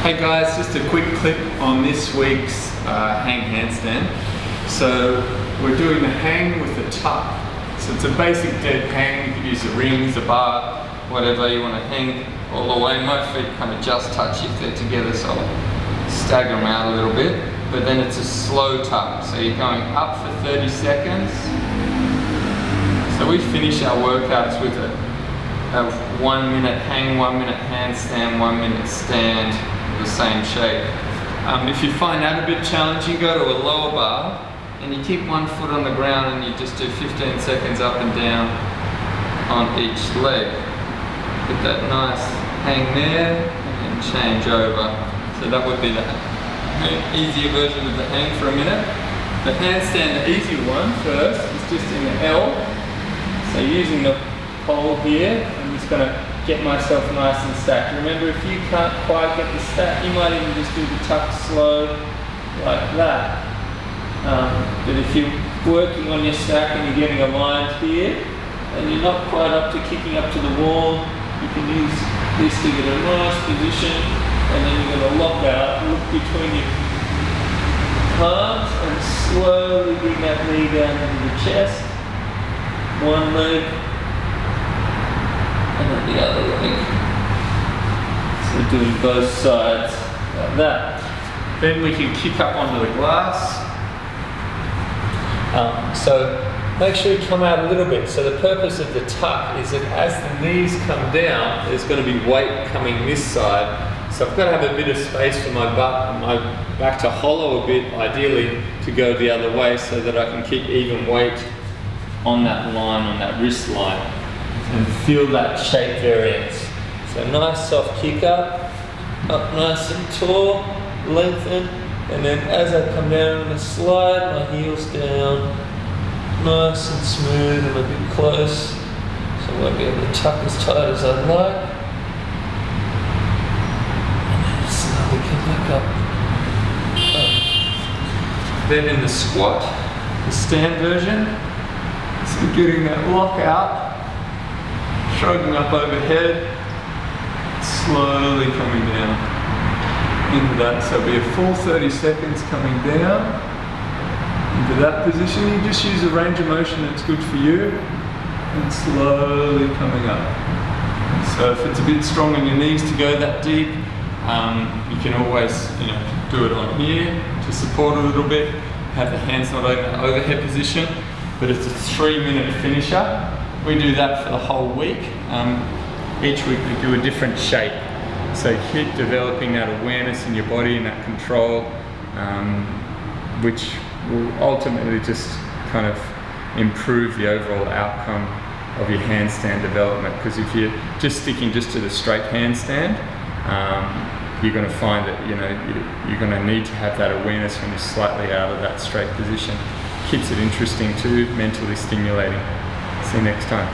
Hey guys, just a quick clip on this week's hang handstand. So we're doing the hang with the tuck. So it's a basic dead hang. You can use the rings, the bar, whatever you want to hang all the way. My feet kind of just touch if they're together, so I'll stagger them out a little bit. But then it's a slow tuck. So you're going up for 30 seconds. So we finish our workouts with a 1 minute hang, 1 minute handstand, 1 minute stand, the same shape. If you find that a bit challenging, go to a lower bar and you keep one foot on the ground and you just do 15 seconds up and down on each leg. Get that nice hang there and then change over. So that would be the easier version of the hang for a minute. The handstand, the easier one first, is just in the L. So using the pole here, I'm just going to get myself nice and stacked. Remember, if you can't quite get the stack, you might even just do the tuck slow like that. But if you're working on your stack and you're getting aligned here and you're not quite up to kicking up to the wall, you can use this to get a nice position, and then you're going to lock out, look between your palms and slowly bring that knee down into the chest. One leg and then the other leg. So doing both sides like that. Then we can kick up onto the glass. So make sure you come out a little bit. So the purpose of the tuck is that as the knees come down, there's going to be weight coming this side. So I've got to have a bit of space for my butt and my back to hollow a bit, ideally to go the other way, so that I can keep even weight on that line, on that wrist line, and feel that shape variance. So nice soft kick up nice and tall, lengthen, and then as I come down, I'm going to slide my heels down, nice and smooth and a bit close, so I won't be able to tuck as tight as I'd like. And then slowly come back up. Then in the squat, the stand version, so getting that lock out, shrugging up overhead, slowly coming down into that. So it'll be a full 30 seconds coming down into that position. You just use a range of motion that's good for you, and slowly coming up. So if it's a bit strong in your knees to go that deep, you can always do it on here to support a little bit. Have the hands not in the overhead position. But it's a 3-minute finisher. We do that for the whole week. Each week we do a different shape. So keep developing that awareness in your body and that control, which will ultimately just kind of improve the overall outcome of your handstand development. Because if you're just sticking just to the straight handstand, you're going to find that you're going to need to have that awareness when you're slightly out of that straight position. Keeps it interesting too, mentally stimulating. See you next time.